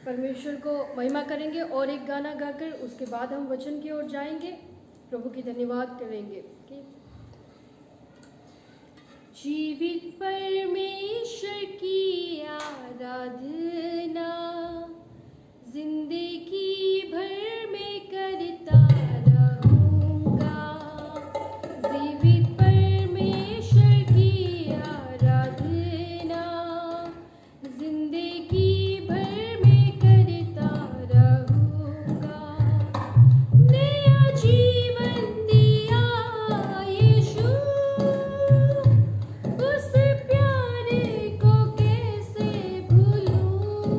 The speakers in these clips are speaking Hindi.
परमेश्वर को महिमा करेंगे और एक गाना गाकर उसके बाद हम वचन की ओर जाएंगे, प्रभु की धन्यवाद करेंगे। जीवित परमेश्वर की आराधना जिंदगी भर में करता रहूंगा। जीवित परमेश्वर की आराधना जिंदगी भर में करता रहूंगा। नया जीवन दिया यीशु, उस प्यारे को कैसे भूलूं।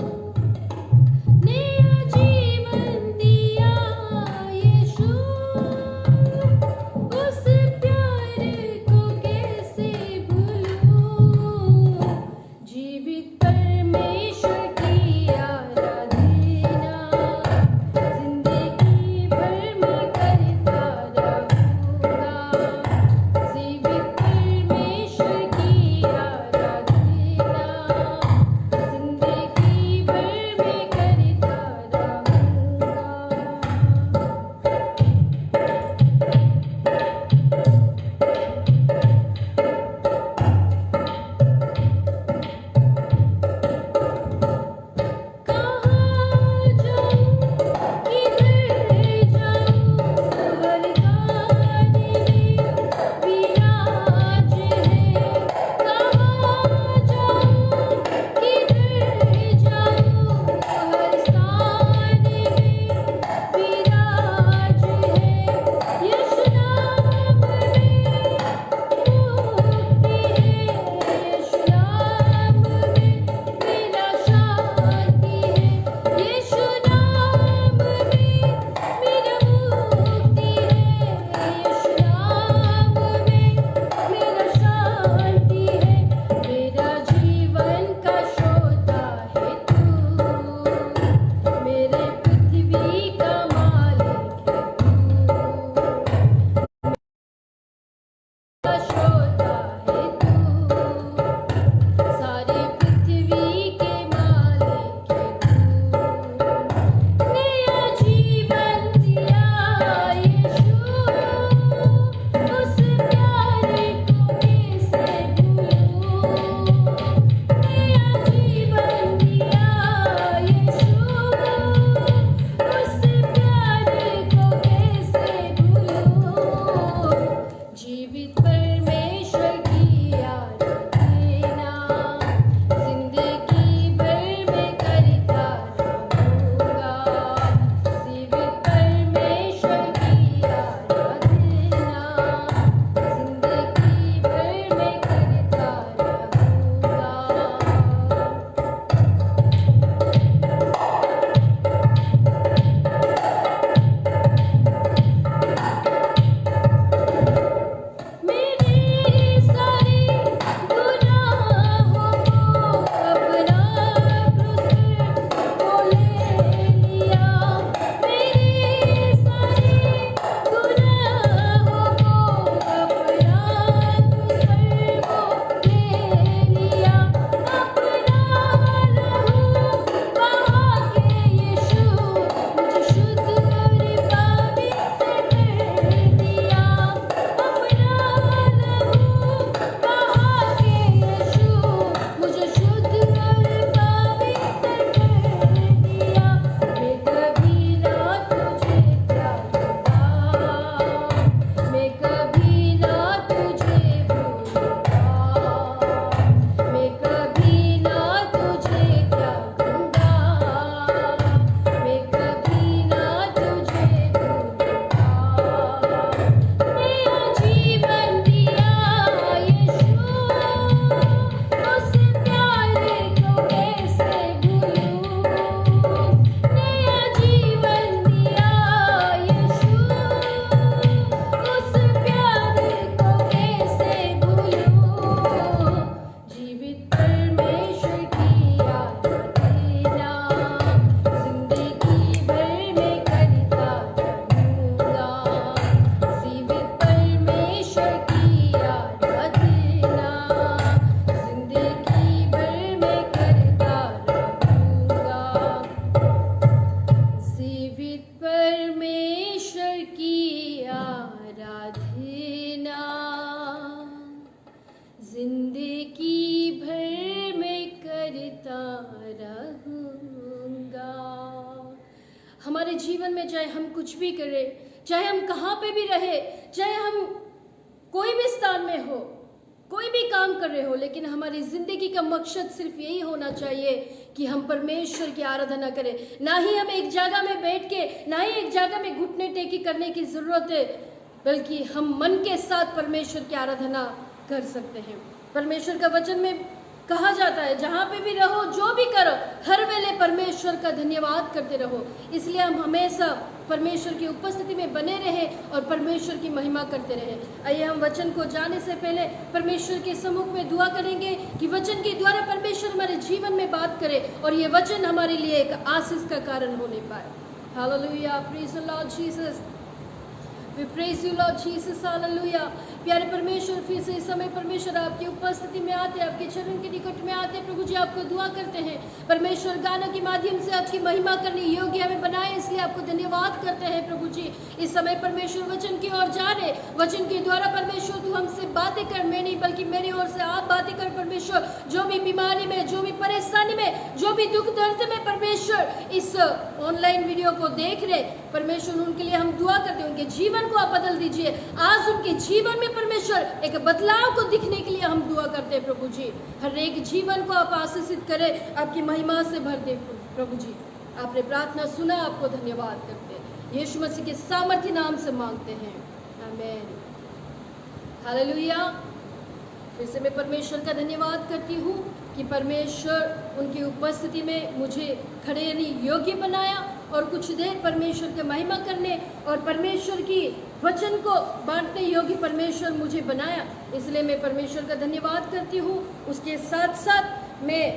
हमारे जीवन में चाहे हम कुछ भी करें, चाहे हम कहाँ पे भी रहे, चाहे हम कोई भी स्थान में हो, कोई भी काम कर रहे हो, लेकिन हमारी जिंदगी का मकसद सिर्फ यही होना चाहिए कि हम परमेश्वर की आराधना करें। ना ही हम एक जगह में बैठ के, ना ही एक जगह में घुटने टेकी करने की जरूरत है, बल्कि हम मन के साथ परमेश्वर की आराधना कर सकते हैं। परमेश्वर का वचन में कहा जाता है, जहाँ पे भी रहो, जो भी करो, हर वेले परमेश्वर का धन्यवाद करते रहो। इसलिए हम हमेशा परमेश्वर की उपस्थिति में बने रहे और परमेश्वर की महिमा करते रहे। आइए हम वचन को जाने से पहले परमेश्वर के सम्मुख में दुआ करेंगे कि वचन के द्वारा परमेश्वर हमारे जीवन में बात करे और ये वचन हमारे लिए एक आशीष का कारण होने पाए। Hallelujah, praise the Lord Jesus, we praise you Lord Jesus, hallelujah. प्यारे परमेश्वर, फिर से इस समय परमेश्वर आपकी उपस्थिति में आते, आपके चरण के निकट में आते। प्रभु जी आपको दुआ करते हैं, परमेश्वर गाना के माध्यम से आपकी महिमा करने योग्य हमें बनाए, इसलिए आपको धन्यवाद करते हैं। प्रभु जी इस समय परमेश्वर वचन की ओर जा रहे, वचन के द्वारा परमेश्वर तू हमसे बातें कर, मैं नहीं बल्कि मेरी ओर से आप बातें कर। परमेश्वर जो भी बीमारी में, जो भी परेशानी में, जो भी दुख दर्द में परमेश्वर इस ऑनलाइन वीडियो को देख रहे, परमेश्वर उनके लिए हम दुआ करते हैं, उनके जीवन को आप बदल दीजिए। आज उनके जीवन में परमेश्वर एक बदलाव को दिखने के लिए हम दुआ करते हैं। प्रभु जी हर एक जीवन को आप आशीषित करें, आपकी महिमा से भर दे। प्रभु जी आपने प्रार्थना सुना, आपको धन्यवाद करते हैं, यीशु मसीह के सामर्थ्य नाम से मांगते हैं, आमीन, हालेलुया। फिर से मैं परमेश्वर का धन्यवाद करती हूँ कि परमेश्वर उनकी उपस्थिति में मुझे खड़े रहने योग्य बनाया और कुछ देर परमेश्वर की महिमा करने और परमेश्वर की वचन को बांटने योग्य परमेश्वर मुझे बनाया, इसलिए मैं परमेश्वर का धन्यवाद करती हूँ। उसके साथ साथ मैं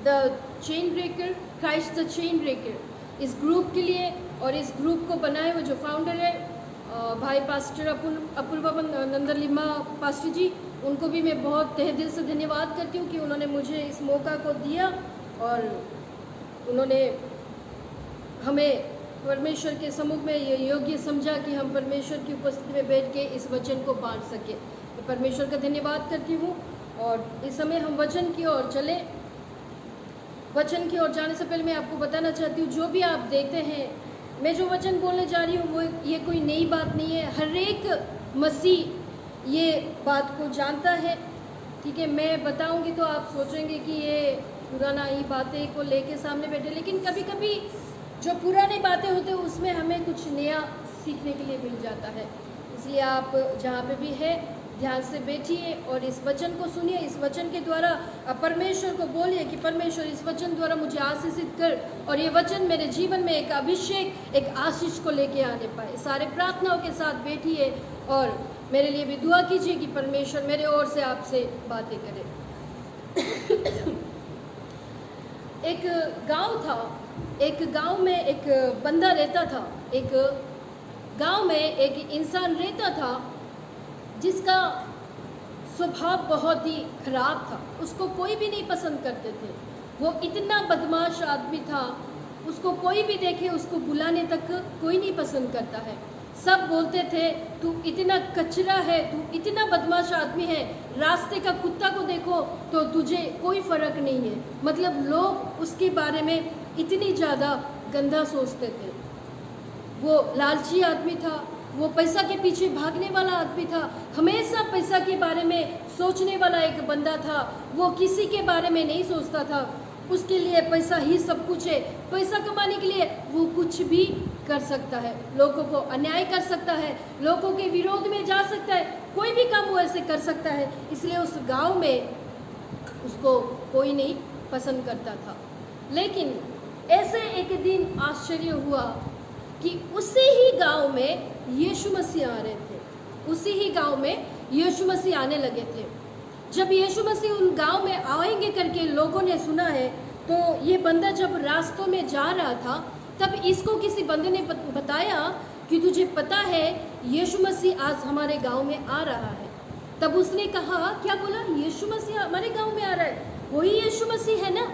the chain breaker, Christ the chain breaker, इस ग्रुप के लिए और इस ग्रुप को बनाए हुए जो फाउंडर है भाई पास्टर अपूर्वा नंदलिमा पास्टर जी, उनको भी मैं बहुत तहे दिल से धन्यवाद करती हूँ कि उन्होंने मुझे इस मौका को दिया और उन्होंने हमें परमेश्वर के सम्मुख में ये योग्य समझा कि हम परमेश्वर की उपस्थिति में बैठ के इस वचन को बांट सके। मैं परमेश्वर का धन्यवाद करती हूँ और इस समय हम वचन की ओर चले। वचन की ओर जाने से पहले मैं आपको बताना चाहती हूँ, जो भी आप देखते हैं, मैं जो वचन बोलने जा रही हूँ वो ये कोई नई बात नहीं है। हर एक मसीह ये बात को जानता है, ठीक है। मैं बताऊँगी तो आप सोचेंगे कि ये पुराना ही बातें को लेके सामने बैठे, लेकिन कभी कभी जो पुरानी बातें होते हैं उसमें हमें कुछ नया सीखने के लिए मिल जाता है। इसलिए आप जहाँ पे भी है ध्यान से बैठिए और इस वचन को सुनिए। इस वचन के द्वारा आप परमेश्वर को बोलिए कि परमेश्वर इस वचन द्वारा मुझे आशीषित कर और ये वचन मेरे जीवन में एक अभिषेक, एक आशीष को लेके आने पाए। सारे प्रार्थनाओं के साथ बैठिए और मेरे लिए भी दुआ कीजिए कि परमेश्वर मेरे ओर से आपसे बातें करे। एक गांव था, एक गांव में एक बंदा रहता था। एक गांव में एक इंसान रहता था जिसका स्वभाव बहुत ही खराब था, उसको कोई भी नहीं पसंद करते थे। वो इतना बदमाश आदमी था, उसको कोई भी देखे उसको बुलाने तक कोई नहीं पसंद करता है। सब बोलते थे तू इतना कचरा है, तू इतना बदमाश आदमी है, रास्ते का कुत्ता को देखो तो तुझे कोई फर्क नहीं है। मतलब लोग उसके बारे में इतनी ज़्यादा गंदा सोचते थे। वो लालची आदमी था, वो पैसा के पीछे भागने वाला आदमी था, हमेशा पैसा के बारे में सोचने वाला एक बंदा था। वो किसी के बारे में नहीं सोचता था, उसके लिए पैसा ही सब कुछ है। पैसा कमाने के लिए वो कुछ भी कर सकता है, लोगों को अन्याय कर सकता है, लोगों के विरोध में जा सकता है, कोई भी काम वो ऐसे कर सकता है। इसलिए उस गांव में उसको कोई नहीं पसंद करता था। लेकिन ऐसे एक दिन आश्चर्य हुआ कि उसी ही गांव में यीशु मसीह आ रहे थे। उसी ही गांव में यीशु मसीह आने लगे थे। जब यीशु मसीह उन गांव में आएंगे करके लोगों ने सुना है, तो ये बंदा जब रास्तों में जा रहा था तब इसको किसी बंदे ने बताया कि तुझे पता है यीशु मसीह आज हमारे गांव में आ रहा है। तब उसने कहा, क्या बोला? यीशु मसीह हमारे गांव में आ रहा है? वही यीशु मसीह है ना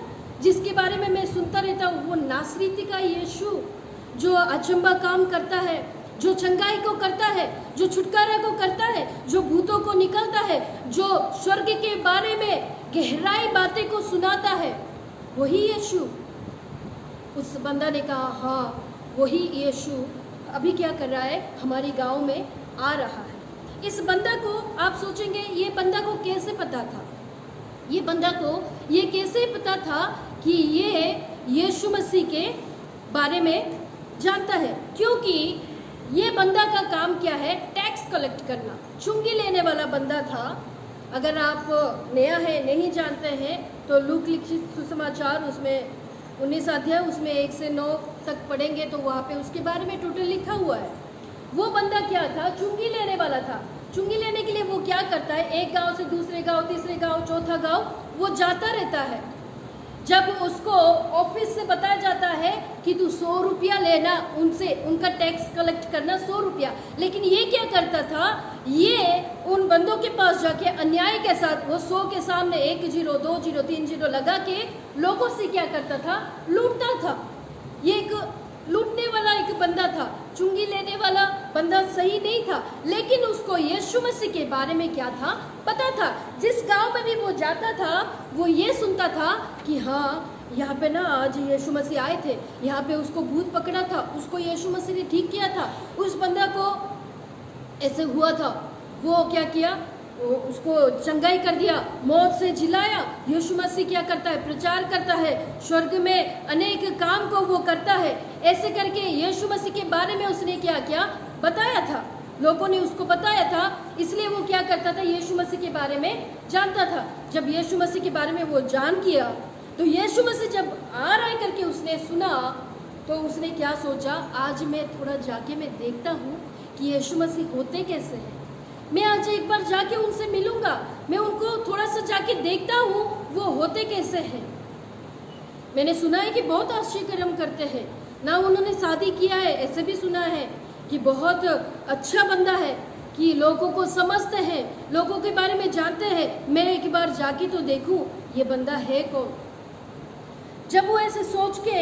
जिसके बारे में मैं सुनता रहता हूँ, वो नासरीती का यीशु जो अचंबा काम करता है, जो चंगाई को करता है, जो छुटकारा को करता है, जो भूतों को निकलता है, जो स्वर्ग के बारे में गहराई बातें को सुनाता है, वही यीशु। उस बंदा ने कहा हाँ वही यीशु अभी क्या कर रहा है, हमारे गांव में आ रहा है। इस बंदा को आप सोचेंगे ये बंदा को कैसे पता था, ये बंदा को ये कैसे पता था कि ये यीशु मसीह के बारे में जानता है, क्योंकि ये बंदा का काम क्या है, टैक्स कलेक्ट करना, चुंगी लेने वाला बंदा था। अगर आप नया है नहीं जानते हैं तो लूक लिखित सुसमाचार उसमें 19 अध्याय उसमें 1 से 9 तक पढ़ेंगे तो वहाँ पे उसके बारे में टोटल लिखा हुआ है। वो बंदा क्या था, चुंगी लेने वाला था। चुंगी लेने के लिए वो क्या करता है, एक गांव से दूसरे गांव, तीसरे गांव, चौथा गांव वो जाता रहता है। जब उसको ऑफिस से बताया जाता है कि तू 100 रुपया लेना उनसे, उनका टैक्स कलेक्ट करना 100 रुपया, लेकिन ये क्या करता था, ये उन बंदों के पास जाके अन्याय के साथ वो 100 के सामने 1 जीरो 2 जीरो 3 जीरो लगा के लोगों से क्या करता था, लूटता था। ये एक लूटने वाला एक बंदा था, चुंगी लेने वाला बंदा सही नहीं था, लेकिन उसको यीशु मसीह के बारे में क्या था, पता था। जिस गांव में भी वो जाता था वो ये सुनता था कि हाँ यहाँ पे ना आज यीशु मसीह आए थे, यहाँ पे उसको भूत पकड़ा था, उसको यीशु मसीह ने ठीक किया था, उस बंदा को ऐसे हुआ था, वो क्या किया, उसको चंगाई कर दिया, मौत से जिलाया। यीशु मसीह क्या करता है, प्रचार करता है, स्वर्ग में अनेक काम को वो करता है। ऐसे करके यीशु मसीह के बारे में उसने क्या किया, बताया था, लोगों ने उसको बताया था, इसलिए वो क्या करता था, यीशु मसीह के बारे में जानता था। जब यीशु मसीह के बारे में वो जान किया तो यीशु मसीह जब आ रहा है करके उसने सुना तो उसने क्या सोचा, आज मैं थोड़ा जाके मैं देखता हूँ कि यीशु मसीह होते कैसे हैं, मैं आज एक बार जाके उनसे मिलूंगा, मैं उनको थोड़ा सा जाके देखता हूँ वो होते कैसे हैं। मैंने सुना है कि बहुत आश्चर्य कर्म करते हैं ना, उन्होंने शादी किया है, ऐसे भी सुना है कि बहुत अच्छा बंदा है, कि लोगों को समझते हैं, लोगों के बारे में जानते हैं, मैं एक बार जाके तो देखूं ये बंदा है कौन। जब वो ऐसे सोच के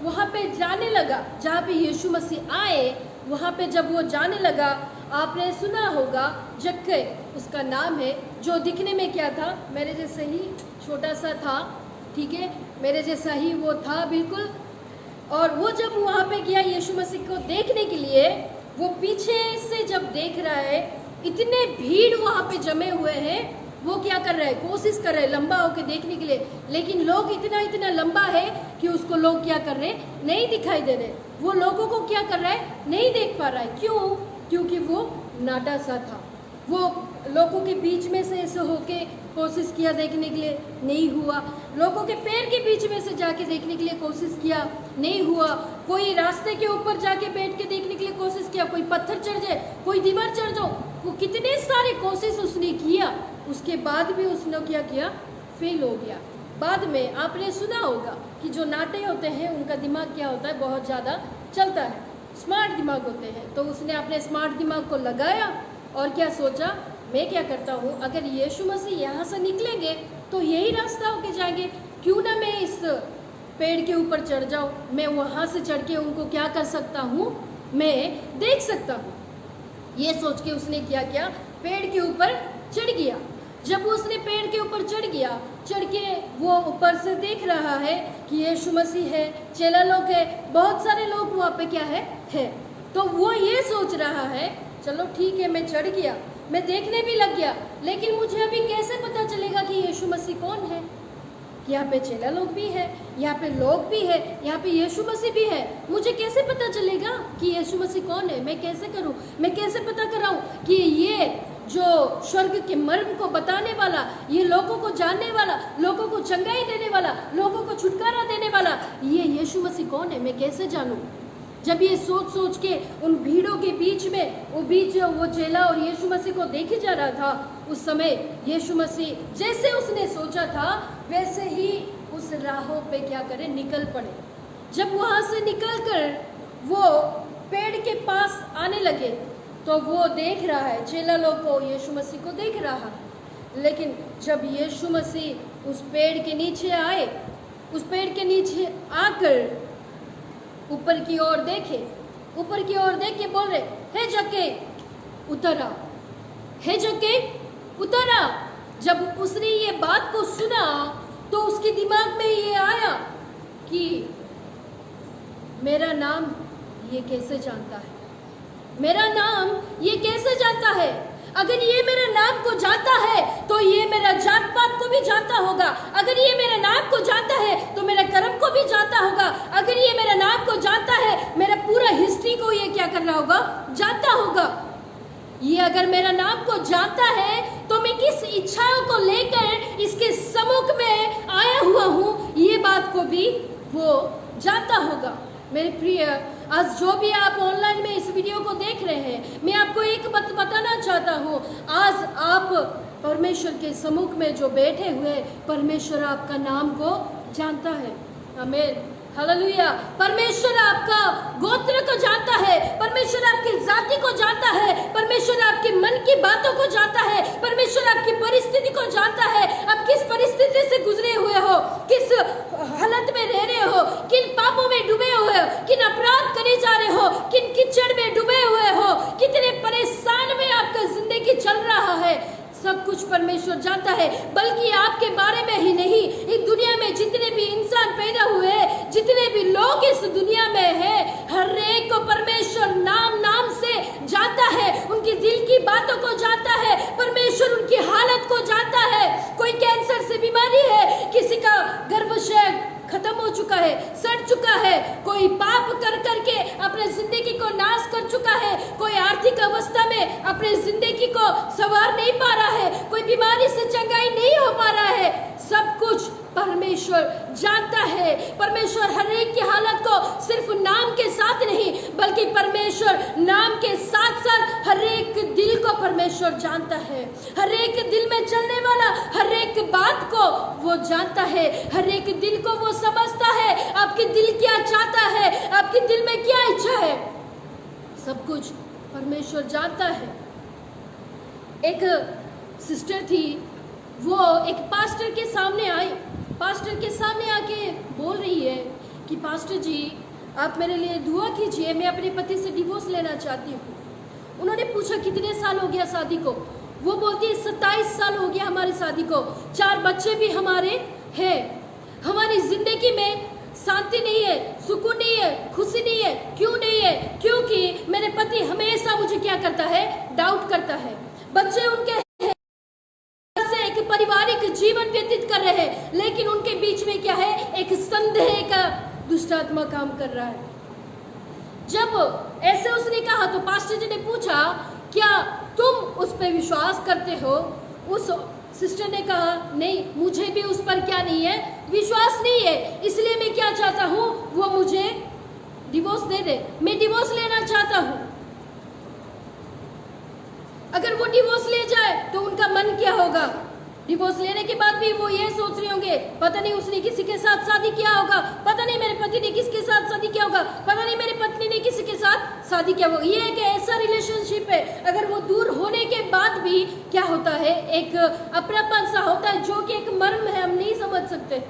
वहाँ पे जाने लगा जहाँ पे यीशु मसीह आए, वहाँ पे जब वो जाने लगा, आपने सुना होगा जक्के उसका नाम है, जो दिखने में क्या था, मेरे जैसे ही छोटा सा था, ठीक है, मेरे जैसा ही वो था बिल्कुल। और वो जब वहाँ पे गया यीशु मसीह को देखने के लिए, वो पीछे से जब देख रहा है, इतने भीड़ वहाँ पे जमे हुए हैं, वो क्या कर रहा है, कोशिश कर रहा है लंबा होके देखने के लिए, लेकिन लोग इतना लंबा है कि उसको लोग क्या कर रहे हैं, नहीं दिखाई दे रहे, वो लोगों को क्या कर रहा है, नहीं देख पा रहा है। क्यों, क्योंकि वो नाटा सा था। वो लोगों के बीच में से ऐसे होके कोशिश किया देखने के लिए, नहीं हुआ। लोगों के पैर के बीच में से जाके देखने के लिए कोशिश किया, नहीं हुआ। कोई रास्ते के ऊपर जाके बैठ के देखने के लिए कोशिश किया, कोई पत्थर चढ़ जाए, कोई दीवार चढ़ जाओ, वो कितने सारे कोशिश उसने किया, उसके बाद भी उसने क्या किया, फेल हो गया। बाद में आपने सुना होगा कि जो नाटे होते हैं उनका दिमाग क्या होता है, बहुत ज़्यादा चलता है, स्मार्ट दिमाग होते हैं। तो उसने अपने स्मार्ट दिमाग को लगाया और क्या सोचा, मैं क्या करता हूँ, अगर यीशु मसीह यहाँ से निकलेंगे तो यही रास्ता होके जाएंगे, क्यों ना मैं इस पेड़ के ऊपर चढ़ जाऊँ, मैं वहाँ से चढ़ के उनको क्या कर सकता हूँ, मैं देख सकता हूँ। ये सोच के उसने क्या किया, पेड़ के ऊपर चढ़ गया। जब उसने पेड़ के ऊपर चढ़ गया, चढ़ के वो ऊपर से देख रहा है कि यीशु मसीह है, चेला लोग है, बहुत सारे लोग वहाँ पे क्या है। तो वो ये सोच रहा है, चलो ठीक है, मैं चढ़ गया, मैं देखने भी लग गया, लेकिन मुझे अभी कैसे पता चलेगा कि यीशु मसीह कौन है। यहाँ पे चेला लोग भी है, यहाँ पे लोग भी है, यहाँ पे यीशु मसीह भी है, मुझे कैसे पता चलेगा कि यीशु मसीह कौन है, मैं कैसे करूँ, मैं कैसे पता कराऊँ कि ये जो स्वर्ग के मर्म को बताने वाला, ये लोगों को जानने वाला, लोगों को चंगाई देने वाला, लोगों को छुटकारा देने वाला, ये यीशु मसीह कौन है, मैं कैसे जानूँ। जब ये सोच के उन भीड़ों के बीच में वो चेला और यीशु मसीह को देखे जा रहा था, उस समय यीशु मसीह जैसे उसने सोचा था वैसे ही उस राहों पे क्या करे, निकल पड़े। जब वहाँ से निकलकर वो पेड़ के पास आने लगे तो वो देख रहा है, चेला लोग को यीशु मसीह को देख रहा है, लेकिन जब यीशु मसीह उस पेड़ के नीचे आए, उस पेड़ के नीचे आकर ऊपर की ओर देखे, ऊपर की ओर देख के बोल रहे, हे जक्के उतर आ, हे जक्के उतर आ। जब उसने ये बात को सुना तो उसके दिमाग में ये आया कि मेरा नाम ये कैसे जानता है? मेरा नाम ये कैसे जानता है? अगर ये मेरे नाम को जानता है तो ये मेरा जात पात को भी जानता होगा। अगर ये मेरे नाम को जानता है तो मेरे कर्म को भी जानता होगा। अगर ये मेरे नाम को जानता है, मेरा पूरा हिस्ट्री को ये क्या कर रहा होगा? जानता होगा। ये अगर मेरा नाम को जानता है तो मैं किस इच्छाओं को लेकर इसके सम्मुख में आया हुआ हूँ, ये बात को भी वो जानता होगा। मेरे प्रिय, आज जो भी आप ऑनलाइन में इस वीडियो को देख रहे हैं, मैं आपको एक बात बताना चाहता हूँ। आज आप परमेश्वर के सम्मुख में जो बैठे हुए, परमेश्वर आपका नाम को जानता है। आमीन, हालेलुया। परमेश्वर आपका गोत्र को जानता है, परमेश्वर आपकी जाति को जानता है, परमेश्वर आपके मन की बातों को जानता है, परमेश्वर आपकी परिस्थिति को जानता है। आप किस परिस्थिति से गुजरे हुए हो, किस हालत में रह रहे हो, किन पापों में डूबे हुए हो, किन अपराध करे जा रहे हो, किन कीचड़ में डूबे हुए हो, कितने परेशान में आपका जिंदगी चल रहा है, सब कुछ परमेश्वर जानता है। बल्कि आपके बारे में ही नहीं, इस दुनिया में जितने भी इंसान पैदा हुए, जितने भी लोग इस दुनिया में हैं, हर एक को परमेश्वर नाम नाम से जानता है। उनकी दिल की बातों को जानता है, परमेश्वर उनकी हालत को जानता है। कोई कैंसर से बीमारी है, किसी का गर्भाशय खत्म हो चुका है, सड़ चुका है, कोई पाप कर करके अपने जिंदगी को नाश कर चुका है, कोई आर्थिक अवस्था में अपने जिंदगी को संवार नहीं पा रहा है, कोई बीमारी से चंगाई नहीं हो पा रहा है। सब कुछ परमेश्वर जानता है। परमेश्वर हर एक की हालत को सिर्फ नाम के साथ नहीं, बल्कि परमेश्वर नाम के साथ साथ हर एक दिल को परमेश्वर जानता है। हर एक दिल में चलने वाला हर एक बात को वो जानता है, हर एक दिल को वो समझता है। आपके दिल क्या चाहता है, आपके दिल में क्या इच्छा है, सब कुछ परमेश्वर जानता है। एक सिस्टर थी, वो एक पास्टर के सामने आई, पास्टर के सामने आके बोल रही है कि पास्टर जी, आप मेरे लिए दुआ कीजिए, मैं अपने पति से डिवोर्स लेना चाहती हूँ। उन्होंने पूछा कितने साल हो गया शादी को? वो बोलती है 27 साल हो गया हमारी शादी को, 4 बच्चे भी हमारे हैं। हमारी जिंदगी में शांति नहीं है, सुकून नहीं है, खुशी नहीं है। क्यों नहीं है? क्योंकि मेरे पति हमेशा मुझे क्या करता है? डाउट करता है। बच्चे उनके से एक पारिवारिक जीवन व्यतीत कर रहे हैं, लेकिन उनके बीच में क्या है? एक संदेह का दुष्ट आत्मा काम कर रहा है। जब ऐसे उसने कहा तो पास्टर जी ने पूछा, क्या तुम उस पर विश्वास करते हो? उस सिस्टर ने कहा, नहीं, मुझे भी उस पर क्या नहीं है? विश्वास नहीं है। इसलिए मैं क्या चाहता हूँ? वो मुझे डिवोर्स दे दे, मैं डिवोर्स लेना चाहता हूँ। अगर वो डिवोर्स ले जाए तो उनका मन क्या होगा? डिवोर्स लेने के बाद भी वो ये सोच रहे होंगे, पता नहीं उसने किसी के साथ शादी किया होगा, पता नहीं मेरे पति ने किसके साथ शादी किया होगा, पता नहीं मेरी पत्नी ने किसी के साथ शादी किया होगा। ये एक ऐसा रिलेशनशिप है, अगर वो दूर होने के बाद भी क्या होता है? एक अपनापन सा होता है, जो कि एक मर्म है, हम नहीं समझ सकते।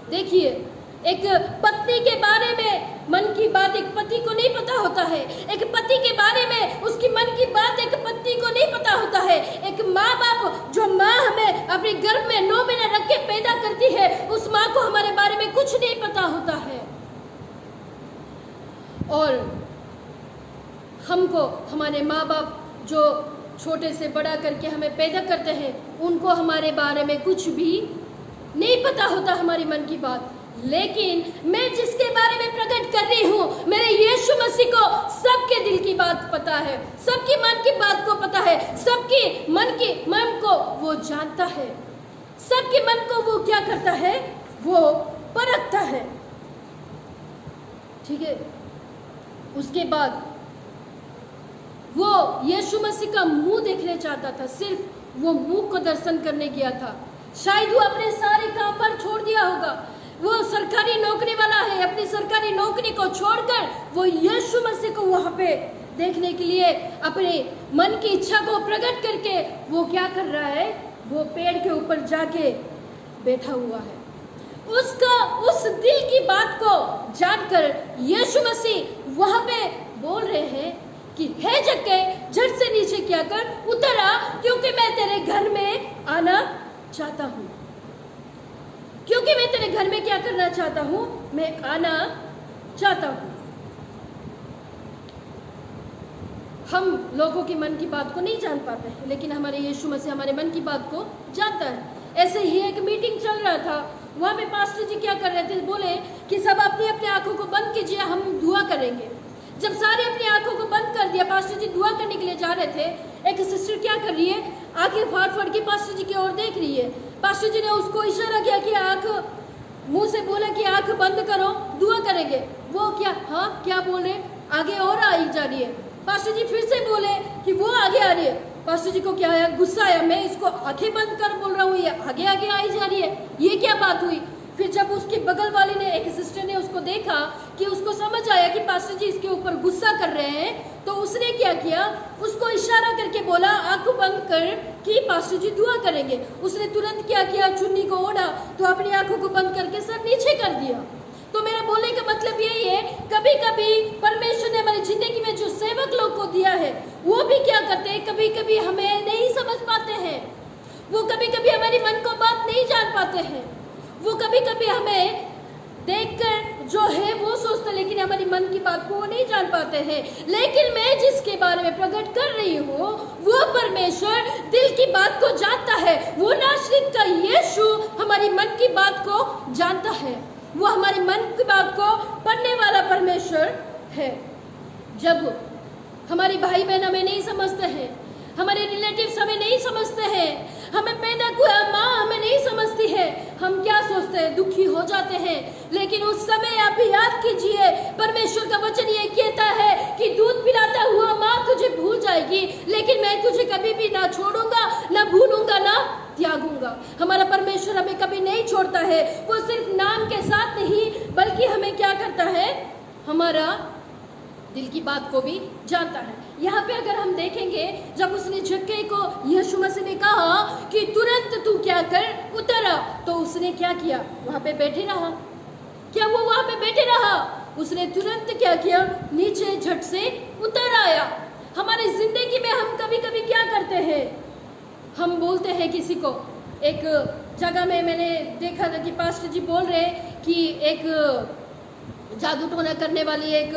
देखिए, एक पत्नी के बारे में मन की बात एक पति को नहीं पता होता है, एक पति के बारे में उसकी मन की बात एक पत्नी को नहीं पता होता है। एक माँ बाप, जो माँ हमें अपने गर्भ में 9 महीने रख के पैदा करती है, उस माँ को हमारे बारे में कुछ नहीं पता होता है। और हमको हमारे माँ बाप जो छोटे से बड़ा करके हमें पैदा करते हैं, उनको हमारे बारे में कुछ भी नहीं पता होता, हमारी मन की बात। लेकिन मैं जिसके बारे में प्रकट कर रही हूँ, मेरे यीशु मसीह को सबके दिल की बात पता है, सबकी मन की बात को पता है, सबकी मन को वो जानता है, सबके मन को वो क्या करता है? वो परखता है। ठीक है। उसके बाद वो यीशु मसीह का मुंह देखने चाहता था, सिर्फ वो मुंह को दर्शन करने गया था। शायद वो अपने सारे काम पर छोड़ दिया होगा, वो सरकारी नौकरी वाला है, अपनी सरकारी नौकरी को छोड़कर वो यीशु मसीह को वहां पे देखने के लिए अपने मन की इच्छा को प्रकट करके वो क्या कर रहा है? वो पेड़ के ऊपर जाके बैठा हुआ है। उसका उस दिल की बात को जानकर यीशु मसीह वहां पे बोल रहे हैं कि हे जक्के, झट से नीचे क्या कर, उतर आ, क्योंकि मैं तेरे घर में आना चाहता हूँ। क्योंकि मैं तेरे घर में क्या करना चाहता हूँ? मैं आना चाहता हूँ। हम लोगों के मन की बात को नहीं जान पाते हैं, लेकिन हमारे यीशु मसीह हमारे मन की बात को जानता है। ऐसे ही एक मीटिंग चल रहा था, वहाँ पे पास्टर जी क्या कर रहे थे, बोले कि सब अपनी अपनी आंखों को बंद कीजिए, हम दुआ करेंगे। जब सारे अपनी आंखों को बंद कर दिया, पास्टर जी दुआ करने के लिए जा रहे थे, एक सिस्टर क्या कर रही है, आंखें फाड़ फाड़ के पास्टर जी की ओर देख रही है। पास्टर जी ने उसको इशारा किया कि आंख, मुंह से बोला कि आंख बंद करो, दुआ करेंगे। वो क्या, हाँ क्या बोल रहे, आगे और आई जा रही है। पास्टर जी फिर से बोले कि वो आगे आ रही है। पास्टर जी को क्या आया, गुस्सा आया, मैं इसको आंखें बंद कर बोल रहा हूँ, ये आगे आगे आई जा रही है, ये क्या बात हुई। फिर जब उसकी बगल वाली ने, एक सिस्टर ने उसको देखा कि उसको समझ आया कि पास्टर जी इसके ऊपर गुस्सा कर रहे हैं, तो उसने क्या किया, उसको इशारा करके बोला आंख बंद कर कि पास्टर जी दुआ करेंगे। उसने तुरंत क्या किया, चुन्नी को ओढ़ा तो अपनी आंखों को बंद करके सर नीचे कर दिया। तो मेरा बोलने का मतलब यही है, कभी कभी परमेश्वर ने हमारी जिंदगी में जो सेवक लोग को दिया है, वो भी क्या करते हैं, कभी कभी हमें नहीं समझ पाते हैं, वो कभी कभी हमारी मन को बात नहीं जान पाते हैं, वो कभी कभी हमें देखकर जो है वो सोचते, लेकिन हमारी मन की बात को वो नहीं जान पाते हैं। लेकिन मैं जिसके बारे में प्रकट कर रही हूँ, वो परमेश्वर दिल की बात को जानता है। वो नासरीत का यीशु हमारी मन की बात को जानता है, वो हमारी मन की बात को पढ़ने वाला परमेश्वर है। जब हमारे भाई बहन हमें नहीं समझते हैं, हमारे रिलेटिव्स हमें नहीं समझते हैं, हमें पैदा किया माँ हमें नहीं समझती है, हम क्या सोचते हैं, दुखी हो जाते हैं। लेकिन उस समय आप याद कीजिए, परमेश्वर का वचन ये कहता है कि दूध पिलाता हुआ माँ तुझे भूल जाएगी, लेकिन मैं तुझे कभी भी ना छोड़ूंगा, ना भूलूंगा, ना त्यागूंगा। हमारा परमेश्वर हमें कभी नहीं छोड़ता है। वो सिर्फ नाम के साथ नहीं, बल्कि हमें क्या करता है, हमारा दिल की बात को भी जानता है। यहाँ पे अगर हम देखेंगे, जब उसने जक्कई को यीशु मसीह ने कहा कि तुरंत तू क्या कर, उतर आ, तो उसने क्या किया, वहाँ पे बैठे रहा। क्या वो वहाँ पे बैठे रहा, उसने तुरंत क्या किया, नीचे झट से उतर आया। हमारी जिंदगी में हम कभी कभी क्या करते हैं, हम बोलते हैं किसी को, एक जगह में मैंने देखा था कि पास्टर जी बोल रहे कि एक जादू टोना करने वाली एक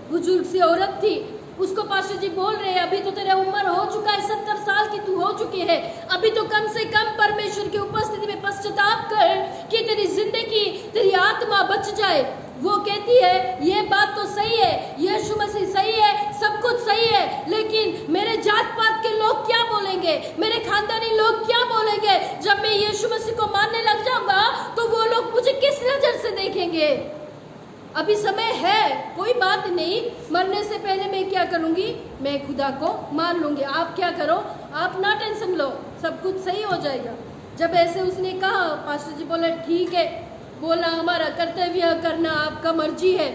बुजुर्ग सी औरत थी, उसको पास्टर जी बोल रहे हैं अभी तो तेरा उम्र हो चुका है, 70 साल की तू हो चुकी है, अभी तो कम से कम परमेश्वर की उपस्थिति में पश्चाताप कर कि तेरी जिंदगी, तेरी आत्मा बच जाए। वो कहती है ये बात तो सही है, यीशु मसीह सही है, सब कुछ सही है, लेकिन मेरे जात पात के लोग क्या बोलेंगे, मेरे खानदानी लोग क्या बोलेंगे, जब मैं यीशु मसीह को मानने लग जाऊंगा तो वो लोग मुझे किस नजर से देखेंगे। अभी समय है, कोई बात नहीं, मरने से पहले मैं क्या करूंगी, मैं खुदा को मान लूंगी, आप क्या करो, आप ना टेंशन लो, सब कुछ सही हो जाएगा। जब ऐसे उसने कहा, पास्टर जी बोले ठीक है, बोला हमारा कर्तव्य करना आपका मर्जी है।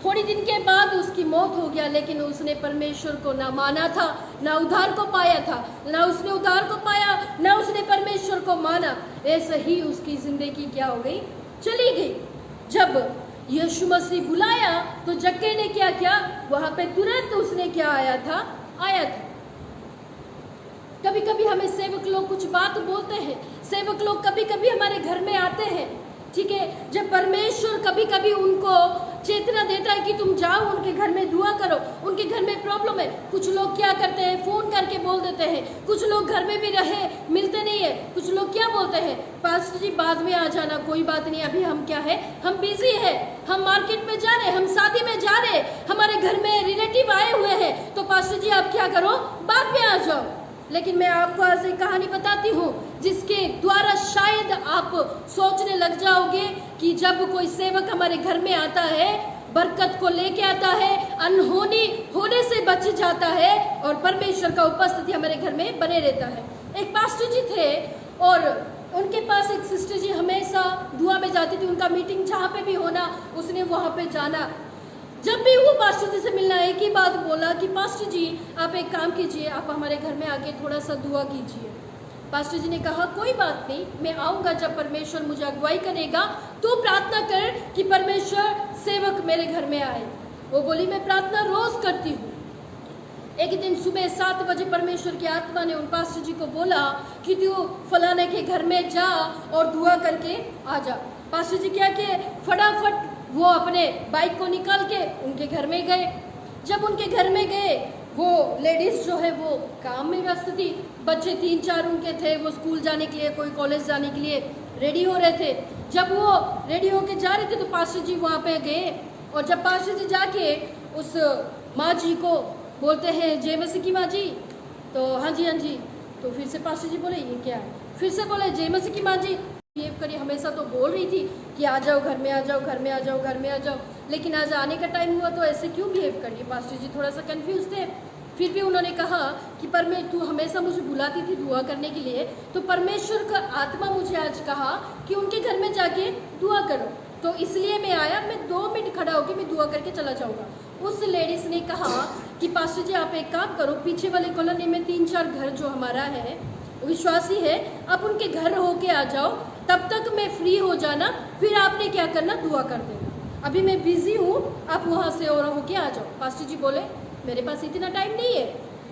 थोड़ी दिन के बाद उसकी मौत हो गया, लेकिन उसने परमेश्वर को ना माना था, ना उद्धार को पाया था, ना उसने उद्धार को पाया, ना उसने परमेश्वर को माना। ऐसे ही उसकी जिंदगी क्या हो गई, चली गई। जब यीशु मसीह बुलाया तो जक्कई ने क्या किया, वहां पे तुरंत उसने क्या आया था। कभी कभी हमें सेवक लोग कुछ बात बोलते हैं, सेवक लोग कभी कभी हमारे घर में आते हैं, ठीक है, जब परमेश्वर कभी कभी उनको चेतना देता है कि तुम जाओ उनके घर में दुआ करो, उनके घर में प्रॉब्लम है। कुछ लोग क्या करते हैं, फोन करके बोल देते हैं, कुछ लोग घर में भी रहे मिलते नहीं है, कुछ लोग क्या बोलते हैं, पास्टर जी बाद में आ जाना, कोई बात नहीं, अभी हम क्या है, हम बिजी है, हम मार्केट में जा रहे, हम शादी में जा रहे, हमारे घर में रिलेटिव आए हुए हैं, तो पास्टर जी आप क्या करो, बाद में आ जाओ। लेकिन मैं आपको आज एक कहानी बताती हूँ जिसके द्वारा शायद आप सोचने लग जाओगे कि जब कोई सेवक हमारे घर में आता है, बरकत को लेके आता है, अनहोनी होने से बच जाता है और परमेश्वर का उपस्थिति हमारे घर में बने रहता है। एक पास्टर जी थे और उनके पास एक सिस्टर जी हमेशा दुआ में जाती थी, उनका मीटिंग जहाँ पे भी होना उसने वहाँ पे जाना। जब भी वो पास्टर जी से मिलना, एक ही बात बोला कि पास्टर जी आप एक काम कीजिए, आप हमारे घर में आके थोड़ा सा दुआ कीजिए। पास्टर जी ने कहा कोई बात नहीं, मैं आऊँगा, जब परमेश्वर मुझे अगुवाई करेगा तो प्रार्थना कर कि परमेश्वर सेवक मेरे घर में आए। वो बोली मैं प्रार्थना रोज करती हूँ। एक दिन सुबह 7 बजे परमेश्वर की आत्मा ने उन पास्टर जी को बोला कि तू फलाने के घर में जा और दुआ करके आ जा। पास्टर जी क्या किए, फटाफट वो अपने बाइक को निकाल के उनके घर में गए। जब उनके घर में गए, वो लेडीज जो है वो काम में व्यस्त थी, बच्चे 3-4 उनके थे, वो स्कूल जाने के लिए, कोई कॉलेज जाने के लिए रेडी हो रहे थे। जब वो रेडी होके जा रहे थे तो पास्टर जी वहाँ पे गए, और जब पास्टर जी जाके उस माँ जी को बोलते हैं, जय मसीह की माँ जी, तो हाँ जी, तो फिर से पास्टर जी बोले ये क्या है, फिर से बोले जय मसीह की माँ जी, बिहेव करिए, हमेशा तो बोल रही थी कि आ जाओ घर में, आ जाओ घर में, आ जाओ घर में, आ जाओ, लेकिन आज आने का टाइम हुआ तो ऐसे क्यों बिहेव करिए। पास्टर जी थोड़ा सा कंफ्यूज थे। फिर भी उन्होंने कहा कि तू हमेशा मुझे बुलाती थी दुआ करने के लिए, तो परमेश्वर का आत्मा मुझे आज कहा कि उनके घर में जाके दुआ करो, तो इसलिए मैं आया, मैं 2 मिनट खड़ा होकर मैं दुआ करके चला जाऊँगा। उस लेडीज ने कहा कि पास्टर जी आप एक काम करो, पीछे वाले कॉलोनी में 3-4 घर जो हमारा है विश्वासी है, आप उनके घर होके आ जाओ, तब तक मैं फ्री हो जाना, फिर आपने क्या करना दुआ कर देना, अभी मैं बिजी हूँ, आप वहाँ से और होके आ जाओ। पास्टर जी बोले मेरे पास इतना टाइम नहीं है,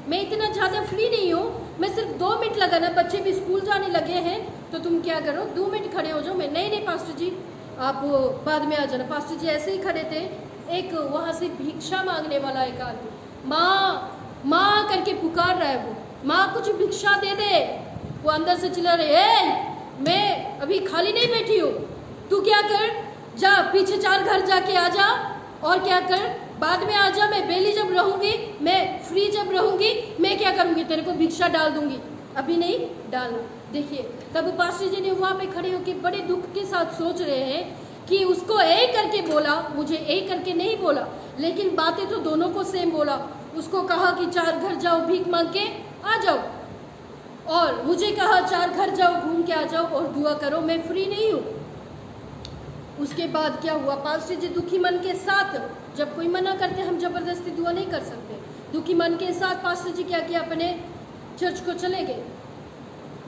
मैं इतना ज़्यादा फ्री नहीं हूँ, मैं सिर्फ 2 मिनट लगाना, बच्चे भी स्कूल जाने लगे हैं, तो तुम क्या करो 2 मिनट खड़े हो जाओ। मैं नहीं पास्टर जी आप बाद में आ जाना। पास्टर जी ऐसे ही खड़े थे, एक वहाँ से भिक्षा मांगने वाला एक आदमी माँ करके पुकार रहा है, वो माँ कुछ भिक्षा दे दे, वो अंदर से चिल्ला रहे, मैं अभी खाली नहीं बैठी हूँ, तू क्या कर, जा पीछे 4 घर जाके आ जा, और क्या कर बाद में आ जा, मैं बेली जब रहूंगी, मैं फ्री जब रहूंगी, मैं क्या करूंगी तेरे को भिक्षा डाल दूंगी, अभी नहीं डालना। देखिए तब पास्टर जी ने वहाँ पे खड़े होकर बड़े दुख के साथ सोच रहे हैं कि उसको ए करके बोला, मुझे ए करके नहीं बोला, लेकिन बातें तो दोनों को सेम बोला। उसको कहा कि 4 घर जाओ भीख मांग के आ जाओ, और मुझे कहा 4 घर जाओ घूम के आ जाओ और दुआ करो, मैं फ्री नहीं हूँ। उसके बाद क्या हुआ, पास्टर जी दुखी मन के साथ, जब कोई मना करते हम जबरदस्ती दुआ नहीं कर सकते, दुखी मन के साथ पास्टर जी क्या किया, अपने चर्च को चले गए।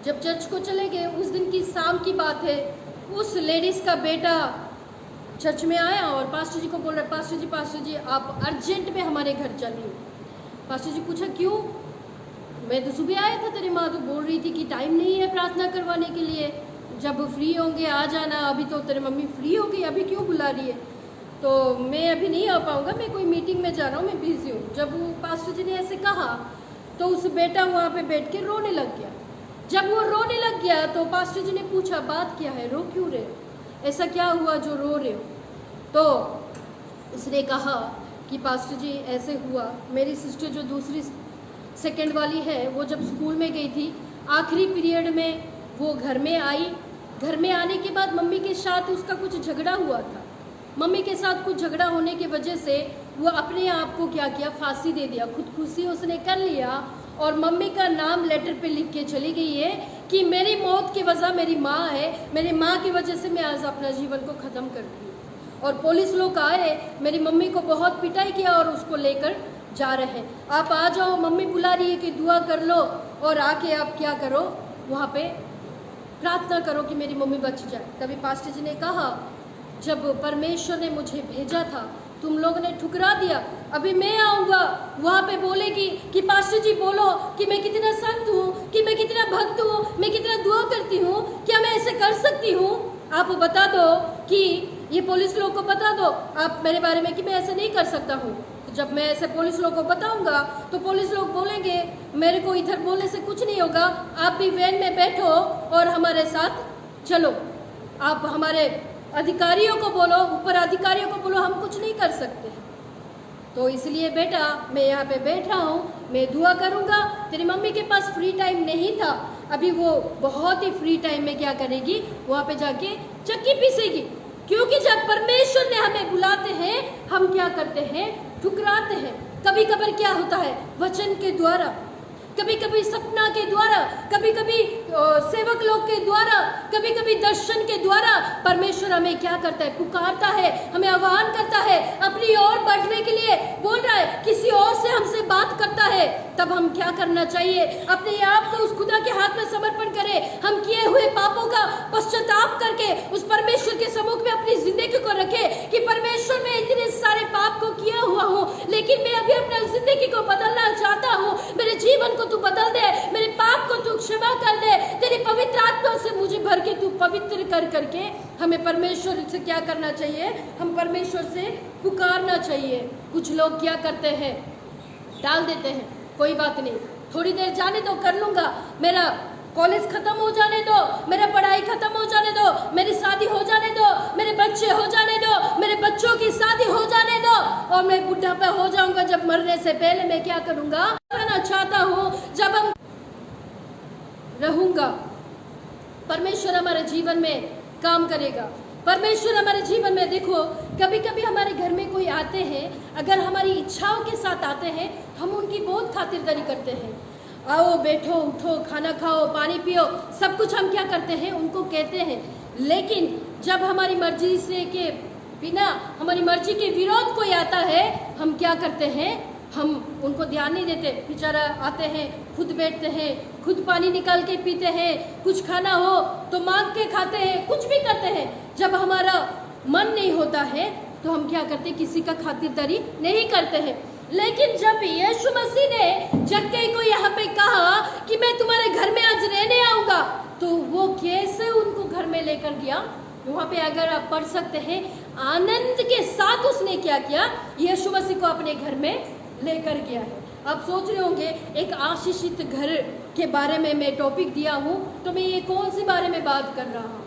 जब चर्च को चले गए, उस दिन की शाम की बात है, उस लेडीज का बेटा चर्च में आया और पास्टर जी को बोल रहा, पास्टर जी आप अर्जेंट में हमारे घर चलिए। पास्टर जी पूछा क्यों, मैं तो सुबह आया था, तेरी माँ तो बोल रही थी कि टाइम नहीं है प्रार्थना करवाने के लिए, जब फ्री होंगे आ जाना, अभी तो तेरी मम्मी फ्री हो गई, अभी क्यों बुला रही है, तो मैं अभी नहीं आ पाऊँगा, मैं कोई मीटिंग में जा रहा हूँ, मैं बिजी हूँ। जब वो पास्टर जी ने ऐसे कहा तो उस बेटा वहाँ पे बैठ के रोने लग गया। जब वो रोने लग गया तो पास्टर जी ने पूछा बात क्या है, रो क्यों रहे हो, ऐसा क्या हुआ जो रो रहे हो। तो उसने कहा कि पास्टर जी ऐसे हुआ, मेरी सिस्टर जो दूसरी सेकंड वाली है, वो जब स्कूल में गई थी, आखिरी पीरियड में वो घर में आई, घर में आने के बाद मम्मी के साथ उसका कुछ झगड़ा हुआ था, मम्मी के साथ कुछ झगड़ा होने की वजह से वो अपने आप को क्या किया, फांसी दे दिया, खुदकुशी उसने कर लिया, और मम्मी का नाम लेटर पे लिख के चली गई है कि मेरी मौत की वजह मेरी माँ है, मेरी माँ की वजह से मैं आज अपना जीवन को ख़त्म कर दी। और पुलिस लोग आए, मेरी मम्मी को बहुत पिटाई किया और उसको लेकर जा रहे हैं, आप आ जाओ, मम्मी बुला रही है कि दुआ कर लो, और आके आप क्या करो वहाँ पे प्रार्थना करो कि मेरी मम्मी बच जाए। तभी पास्टर जी ने कहा जब परमेश्वर ने मुझे भेजा था तुम लोगों ने ठुकरा दिया, अभी मैं आऊँगा वहाँ पे बोलेगी कि पास्टर जी बोलो कि मैं कितना संत हूँ, कि मैं कितना भक्त हूँ, मैं कितना दुआ करती हूँ, क्या मैं ऐसे कर सकती हूँ, आप बता दो कि ये पुलिस लोग को बता दो आप मेरे बारे में कि मैं ऐसे नहीं कर सकता हूँ। तो जब मैं ऐसे पुलिस लोग को बताऊँगा तो पुलिस लोग बोलेंगे मेरे को इधर बोलने से कुछ नहीं होगा, आप भी वैन में बैठो और हमारे साथ चलो, आप हमारे अधिकारियों को बोलो, ऊपर अधिकारियों को बोलो, हम कुछ नहीं कर सकते। तो इसलिए बेटा मैं यहाँ पे बैठा हूँ, मैं दुआ करूँगा। तेरी मम्मी के पास फ्री टाइम नहीं था, अभी वो बहुत ही फ्री टाइम में क्या करेगी, वहाँ पे जाके चक्की पीसेगी, क्योंकि जब परमेश्वर ने हमें बुलाते हैं हम क्या करते हैं, ठुकराते हैं। कभी कभी क्या होता है, वचन के द्वारा, कभी कभी सपना के द्वारा, कभी कभी सेवक लोग के द्वारा, कभी कभी दर्शन के द्वारा परमेश्वर हमें क्या करता है, पुकारता है, हमें आह्वान करता है, अपनी ओर बढ़ने के लिए बोल रहा है, किसी और से हमसे बात करता है। तब हम क्या करना चाहिए, अपने आप को उस खुदा के हाथ में समर्पण करें, हम किए हुए पापों का पश्चाताप करके उस परमेश्वर के सम्मुख में अपनी जिंदगी को रखें कि परमेश्वर मैं इतने सारे पाप को किया हुआ हूँ, लेकिन मैं अभी अपना जिंदगी को बदलना चाहता हूँ, मेरे जीवन को तू बदल दे, मेरे पाप को तू क्षमा कर दे, तेरी पवित्र आत्मा से मुझे भर के तू पवित्र कर करके हमें परमेश्वर से क्या करना चाहिए, हम परमेश्वर से पुकारना चाहिए। कुछ लोग क्या करते हैं, टाल देते हैं, कोई बात नहीं, थोड़ी देर जाने दो, कर लूंगा, मेरा कॉलेज खत्म हो जाने दो, मेरा पढ़ाई खत्म हो जाने दो, मेरी शादी हो जाने दो, मेरे बच्चे हो जाने दो, मेरे बच्चों की शादी हो जाने दो, और मैं बुढ़ापा हो जाऊंगा जब मरने से पहले मैं क्या करूंगा, करना चाहता हूँ जब हम रहूंगा। परमेश्वर हमारे जीवन में काम करेगा। परमेश्वर हमारे जीवन में, देखो कभी कभी हमारे घर में कोई आते हैं, अगर हमारी इच्छाओं के साथ आते हैं, हम उनकी बहुत खातिरदारी करते हैं, आओ बैठो उठो खाना खाओ पानी पियो, सब कुछ हम क्या करते हैं, उनको कहते हैं। लेकिन जब हमारी मर्जी से के बिना, हमारी मर्जी के विरोध कोई आता है, हम क्या करते हैं, हम उनको ध्यान नहीं देते। बेचारा आते हैं, खुद बैठते हैं, खुद पानी निकाल के पीते हैं, कुछ खाना हो तो मांग के खाते हैं, कुछ भी करते हैं। जब हमारा मन नहीं होता है तो हम क्या करते, किसी का खातिरदारी नहीं करते हैं। लेकिन जब यीशु मसीह ने जक्कई को यहाँ पे कहा कि मैं तुम्हारे घर में आज रहने आऊंगा, तो वो कैसे उनको घर में लेकर गया, वहाँ पे अगर आप पढ़ सकते हैं, आनंद के साथ उसने क्या किया, यीशु मसीह को अपने घर में लेकर गया है। आप सोच रहे होंगे एक आशीषित घर के बारे में मैं टॉपिक दिया हूँ, तो मैं ये कौन सी बारे में बात कर रहा हूँ।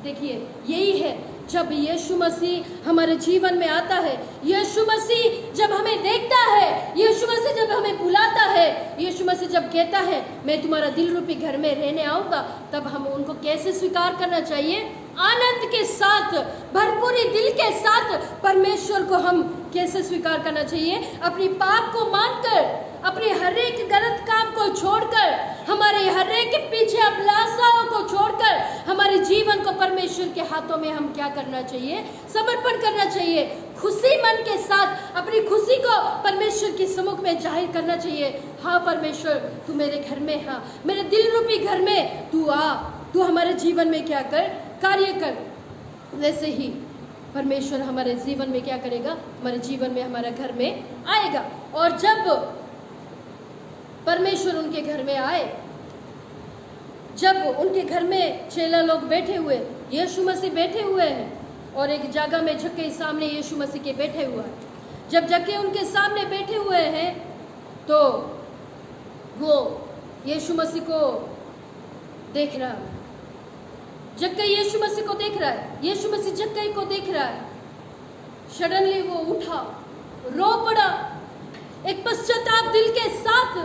देखिए यही है, जब यीशु मसीह हमारे जीवन में आता है, यीशु मसीह जब हमें देखता है, यीशु मसीह जब हमें बुलाता है, यीशु मसीह जब कहता है मैं तुम्हारा दिल रूपी घर में रहने आऊंगा, तब हम उनको कैसे स्वीकार करना चाहिए, आनंद के साथ, भरपूरी दिल के साथ परमेश्वर को हम कैसे स्वीकार करना चाहिए, अपनी पाप को मानकर, अपने हर एक गलत काम को छोड़कर, हमारे हर एक पीछे अभिलाषाओं को छोड़कर, हमारे जीवन को परमेश्वर के हाथों में हम क्या करना चाहिए, समर्पण करना चाहिए। खुशी मन के साथ अपनी खुशी को परमेश्वर के सम्मुख में जाहिर करना चाहिए। हाँ परमेश्वर, तू मेरे घर में, हाँ मेरे दिल रूपी घर में तू आ, तू हमारे जीवन में क्या कर, कार्य कर। वैसे ही परमेश्वर हमारे जीवन में क्या करेगा, हमारे जीवन में, हमारे घर में आएगा। और जब परमेश्वर उनके घर में आए, जब उनके घर में चेला लोग बैठे हुए, यीशु मसीह बैठे हुए हैं, और एक जगह में जक्कई सामने यीशु मसीह के बैठे हुआ है। जब जक्कई उनके सामने बैठे हुए हैं, तो वो यीशु मसीह को देख रहा है। जक्कई यीशु मसीह को देख रहा है, यीशु मसीह जक्कई को देख रहा है। सडनली वो उठा, रो पड़ा, एक पश्चाताप दिल के साथ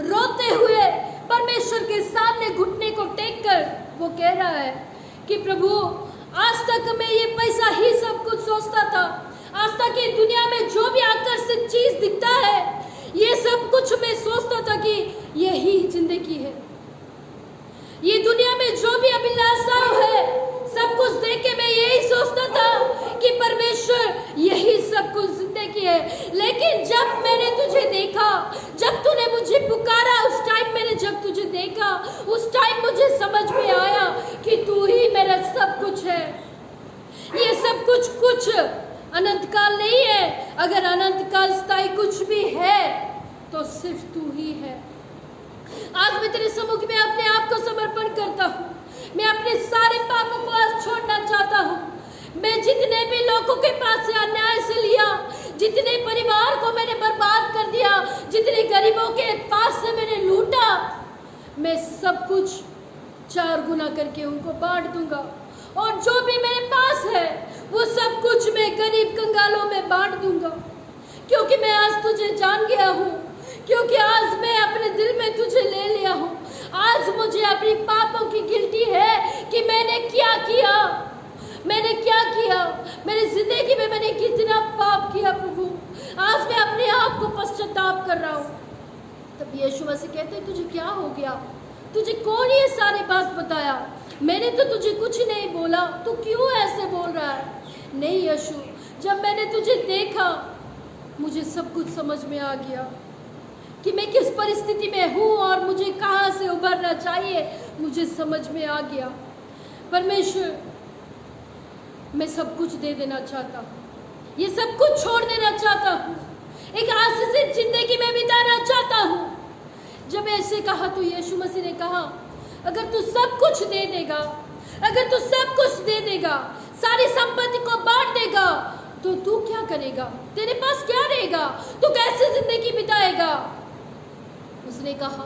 रोते हुए परमेश्वर के सामने घुटने को टेक कर वो कह रहा है कि प्रभु, आज तक मैं ये पैसा ही सब कुछ सोचता था, आज तक ये दुनिया में जो भी आकर्षित चीज दिखता है, ये सब कुछ मैं सोचता था कि यही जिंदगी है, ये दुनिया में जो भी अभिलाषा है, सब कुछ देख के मैं यही सोचता था कि परमेश्वर यही सब कुछ जिंदगी है। लेकिन जब मैंने तुझे देखा, जब तूने मुझे पुकारा, उस टाइम मैंने जब तुझे देखा, उस टाइम मुझे समझ में आया कि तू ही मेरा सब कुछ है। ये सब कुछ अनंत काल नहीं है, अगर अनंत काल स्थायी कुछ भी है तो सिर्फ तू ही है। आज मैं तेरे सम्मुख में अपने आप को समर्पण करता हूँ। मैं अपने सारे पापों को आज छोड़ना चाहता हूँ। मैं जितने भी लोगों के पास से अन्याय से लिया, जितने परिवार को मैंने बर्बाद कर दिया, जितने गरीबों के पास से मैंने लूटा, मैं सब कुछ 4 गुना करके उनको बांट दूंगा। और जो भी मेरे पास है वो सब कुछ मैं गरीब कंगालों में बांट दूंगा, क्योंकि मैं आज तुझे जान गया हूँ, क्योंकि आज मैं अपने दिल में तुझे ले लिया हूँ। आज मुझे अपनी पापों की गिल्टी है कि मैंने क्या किया, मैंने क्या किया, मेरी जिंदगी में मैंने कितना पाप किया प्रभु। आज मैं अपने आप को पश्चाताप कर रहा हूँ। तब यीशु मसीह कहते हैं, तुझे क्या हो गया, तुझे कौन ये सारी बात बताया, मैंने तो तुझे कुछ नहीं बोला, तू क्यों ऐसे बोल रहा है। नहीं यीशु, जब मैंने तुझे देखा मुझे सब कुछ समझ में आ गया कि मैं किस परिस्थिति में हूँ और मुझे कहाँ से उभरना चाहिए, मुझे समझ में आ गया। परमेश्वर, मैं सब कुछ दे देना चाहता हूँ, ये सब कुछ छोड़ देना चाहता हूँ, एक आशीषित जिंदगी में बिताना चाहता हूँ। जब ऐसे कहा तो यीशु मसीह ने कहा, अगर तू सब कुछ दे देगा, अगर तू सब कुछ दे देगा, सारी संपत्ति को बांट देगा, तो तू क्या करेगा? तेरे पास क्या रहेगा? तू कैसे जिंदगी बिताएगा? उसने कहा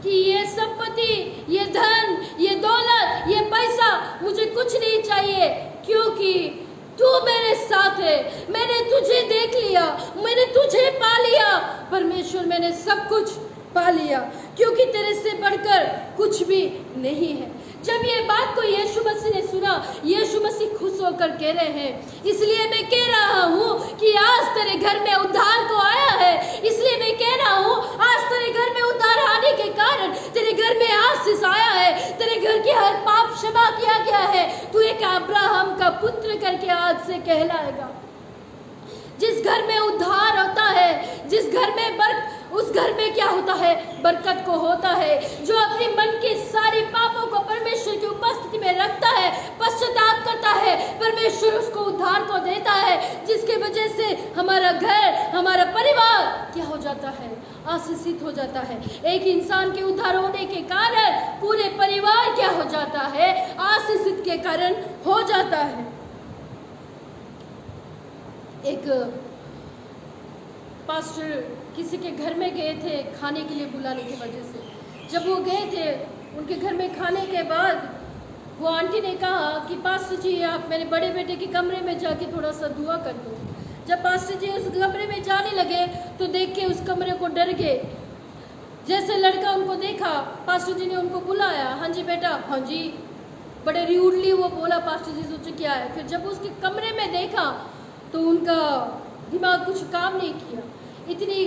कि ये संपत्ति, ये धन, ये दौलत, ये पैसा मुझे कुछ नहीं चाहिए, क्योंकि तू मेरे साथ है। मैंने तुझे देख लिया, मैंने तुझे पा लिया। परमेश्वर, मैंने सब कुछ पा लिया, क्योंकि तेरे से बढ़कर कुछ भी नहीं है। जब ये बात को यीशु मसीह ने सुना, यीशु मसीह खुश होकर कह रहे हैं, इसलिए मैं कह रहा हूँ कि आज तेरे घर में उद्धार को आया है। इसलिए मैं कह रहा हूँ, आज तेरे घर में उद्धार आने के कारण तेरे घर में आशीष आया है, तेरे घर के हर पाप क्षमा किया गया है। तू एक अब्राहम का पुत्र करके आज से कहलाएगा। जिस घर में उद्धार होता है, जिस घर में उस घर में क्या होता है? बरकत को होता है। जो अपने मन के सारे पापों को परमेश्वर की उपस्थिति में रखता है, पश्चाताप करता है, परमेश्वर उसको उद्धार को देता है, जिसके वजह से हमारा घर, हमारा परिवार क्या हो जाता है? आशीषित हो जाता है। एक इंसान के उद्धार होने के कारण पूरे परिवार क्या हो जाता है? आशीषित के कारण हो जाता है। एक पास्टर किसी के घर में गए थे खाने के लिए बुलाने की वजह से। जब वो गए थे उनके घर में खाने के बाद वो आंटी ने कहा कि पास्टर जी, आप मेरे बड़े बेटे के कमरे में जाके थोड़ा सा दुआ कर दो। जब पास्टर जी उस कमरे में जाने लगे तो देख के उस कमरे को डर गए। जैसे लड़का उनको देखा, पास्टर जी ने उनको बुलाया, हाँ जी बेटा, हाँ जी, बड़े र्यूडली वो बोला। पास्टर जी सोचे क्या है। फिर जब उसके कमरे में देखा तो उनका दिमाग कुछ काम नहीं किया। इतनी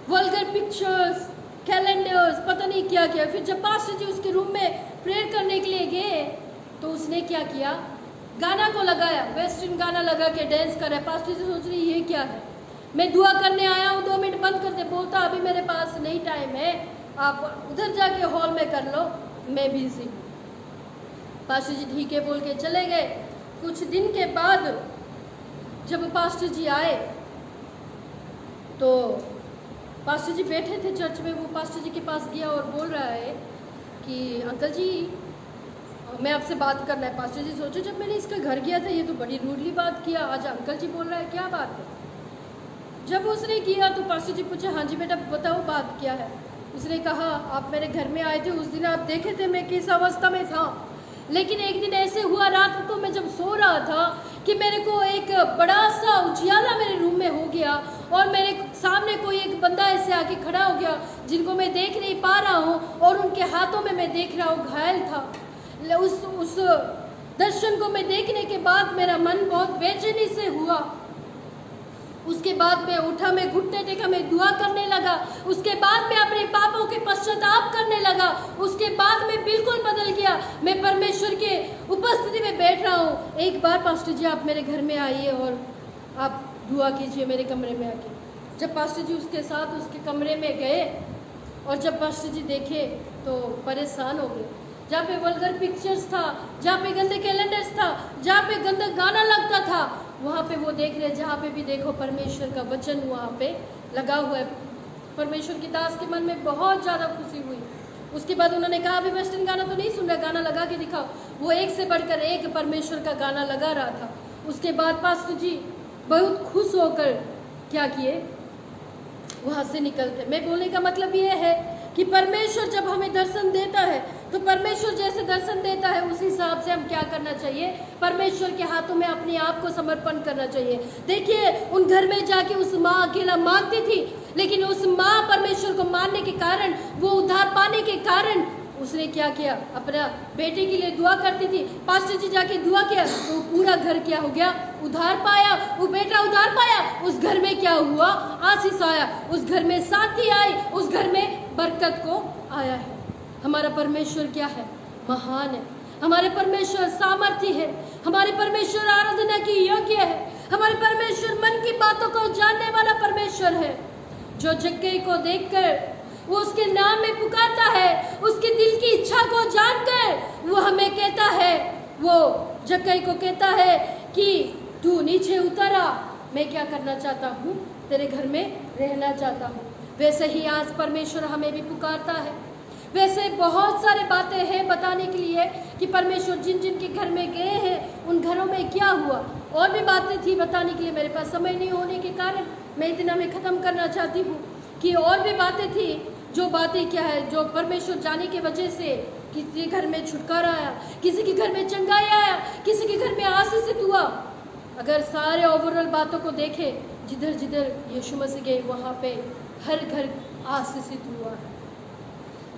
वल्गर पिक्चर्स, कैलेंडर्स, पता नहीं क्या किया। फिर जब पास्टर जी उसके रूम में प्रेयर करने के लिए गए तो उसने क्या किया? गाना को लगाया, वेस्टर्न गाना लगा के डांस कर रहा है। पास्टर जी सोच रही ये क्या है? मैं दुआ करने आया हूँ, 2 मिनट बंद कर दे। बोलता अभी मेरे पास नहीं टाइम है, आप उधर जाके हॉल में कर लो, मैं बिजी हूँ। पास्टर जी ठीक है बोल के चले गए। कुछ दिन के बाद जब पास्टर जी आए तो पास्टर जी बैठे थे चर्च में। वो पास्टर जी के पास गया और बोल रहा है कि अंकल जी, मैं आपसे बात करना है। पास्टर जी सोचो, जब मैंने इसका घर गया था ये तो बड़ी रूडली बात किया, आज अंकल जी बोल रहा है, क्या बात है? जब उसने किया तो पास्टर जी पूछे, हाँ जी बेटा बताओ बात क्या है? उसने कहा, आप मेरे घर में आए थे, उस दिन आप देखे थे मैं किस अवस्था में था। लेकिन एक दिन ऐसे हुआ, रात को मैं जब सो रहा था कि मेरे को एक बड़ा सा उजियाला मेरे रूम में हो गया और मेरे सामने कोई एक बंदा ऐसे आके खड़ा हो गया जिनको मैं देख नहीं पा रहा हूँ और उनके हाथों में मैं देख रहा हूँ घायल था। उस दर्शन को मैं देखने के बाद मेरा मन बहुत बेचैनी से हुआ। उसके बाद मैं उठा, मैं घुटने टेका, मैं दुआ करने लगा। उसके बाद मैं अपने पापों के पश्चाताप करने लगा। उसके बाद मैं बिल्कुल बदल गया। मैं परमेश्वर के उपस्थिति में बैठ रहा हूँ। एक बार पास्टर जी आप मेरे घर में आइए और आप दुआ कीजिए मेरे कमरे में आके। जब पास्टर जी उसके साथ उसके कमरे में गए और जब पास्टर जी देखे तो परेशान हो गए। जहाँ पे वल्गर पिक्चर्स था, जहाँ पे गंदे कैलेंडर्स था, जहाँ पे गंदा गाना लगता था, वहाँ पे वो देख रहे, जहाँ पे भी देखो परमेश्वर का वचन वहाँ पे लगा हुआ है। परमेश्वर की दास के मन में बहुत ज़्यादा खुशी हुई। उसके बाद उन्होंने कहा अभी वेस्टर्न गाना तो नहीं सुन रहा, गाना लगा के दिखाओ। वो एक से बढ़कर एक परमेश्वर का गाना लगा रहा था। उसके बाद पास्टर जी बहुत खुश होकर क्या किए, वहाँ से निकलते। मैं बोलने का मतलब ये है कि परमेश्वर जब हमें दर्शन देता है तो परमेश्वर जैसे दर्शन देता है उस हिसाब से हम क्या करना चाहिए? परमेश्वर के हाथों में अपने आप को समर्पण करना चाहिए। देखिए उन घर में जाके उस माँ अकेला मांगती थी, लेकिन उस माँ परमेश्वर को मानने के कारण, वो उद्धार पाने के कारण उसने क्या किया? अपना बेटे के लिए दुआ करती थी। पास्टर जी जाके दुआ किया तो पूरा घर क्या हो गया? उद्धार पाया। वो बेटा उद्धार पाया, उस घर में क्या हुआ? आशीष आया, उस घर में शांति आई, उस घर में बरकत को आया है। हमारा परमेश्वर क्या है? महान है। हमारे परमेश्वर सामर्थ्य है। हमारे परमेश्वर आराधना की योग्य है। हमारे परमेश्वर मन की बातों को जानने वाला परमेश्वर है, जो जक्कई को देखकर वो उसके नाम में पुकारता है, उसके दिल की इच्छा को जानकर वो हमें कहता है, वो जक्कई को कहता है कि तू नीचे उतर आ, मैं क्या करना चाहता हूँ? तेरे घर में रहना चाहता हूँ। वैसे ही आज परमेश्वर हमें भी पुकारता है। वैसे बहुत सारे बातें हैं बताने के लिए कि परमेश्वर जिन जिन के घर में गए हैं उन घरों में क्या हुआ, और भी बातें थी बताने के लिए, मेरे पास समय नहीं होने के कारण मैं इतना में ख़त्म करना चाहती हूँ कि और भी बातें थी। जो बातें क्या है, जो परमेश्वर जाने की वजह से किसी के घर में छुटकारा आया, किसी के घर में चंगाई आया, किसी के घर में आशीषित हुआ। अगर सारे ओवरऑल बातों को देखें, जिधर जिधर यीशु मसीह गए वहाँ पे हर घर आशीषित हुआ है।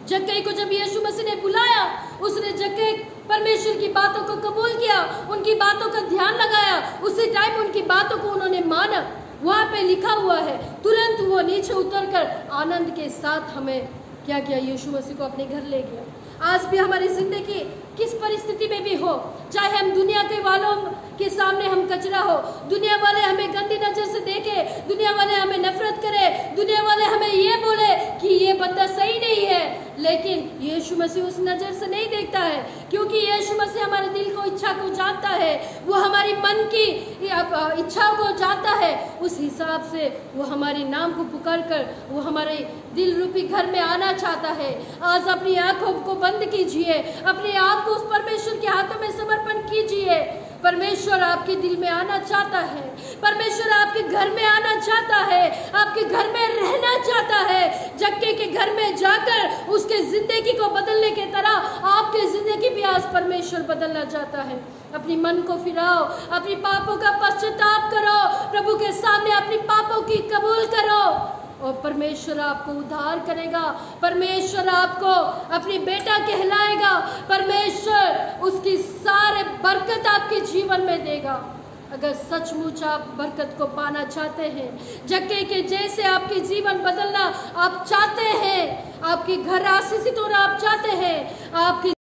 जक्कई को जब यीशु मसीह ने बुलाया, उसने जक्कई परमेश्वर की बातों को कबूल किया, उनकी बातों का ध्यान लगाया, उसी टाइम उनकी बातों को उन्होंने माना। वहाँ पे लिखा हुआ है, तुरंत वो नीचे उतरकर आनंद के साथ हमें क्या किया, यीशु मसीह को अपने घर ले गया। आज भी हमारी जिंदगी किस परिस्थिति में भी हो, चाहे हम दुनिया के वालों के सामने हम कचरा हो, दुनिया वाले हमें गंदी नजर से देखे, दुनिया वाले हमें नफरत करे, दुनिया वाले हमें ये बोले कि ये बंदा सही नहीं है, लेकिन यीशु मसीह उस नज़र से नहीं देखता है, क्योंकि यीशु मसीह हमारे दिल को इच्छा को जानता है, वो हमारी मन की इच्छाओं को जानता है। उस हिसाब से वो हमारे नाम को पुकार कर वो हमारे दिल रूपी घर में आना चाहता है। आज अपनी आंखों को बंद कीजिए, अपने आप को उस परमेश्वर के हाथों में समर्पण कीजिए। परमेश्वर आपके दिल में आना चाहता है, परमेश्वर आपके घर में आना चाहता है, आपके घर में रहना चाहता है। जक्कई के घर में जाकर उसके जिंदगी को बदलने की तरह आपकी जिंदगी भी आज परमेश्वर बदलना चाहता है। अपनी मन को फिराओ, अपनी पापों का पश्चाताप करो, प्रभु के सामने अपनी पापों की कबूल करो और परमेश्वर आपको उद्धार करेगा। परमेश्वर आपको अपनी बेटा कहलाएगा। परमेश्वर उसकी सारे बरकत आपके जीवन में देगा। अगर सचमुच आप बरकत को पाना चाहते हैं, जक्कई के जैसे आपके जीवन बदलना आप चाहते हैं, आपके घर आशीषित होना आप चाहते हैं, आपकी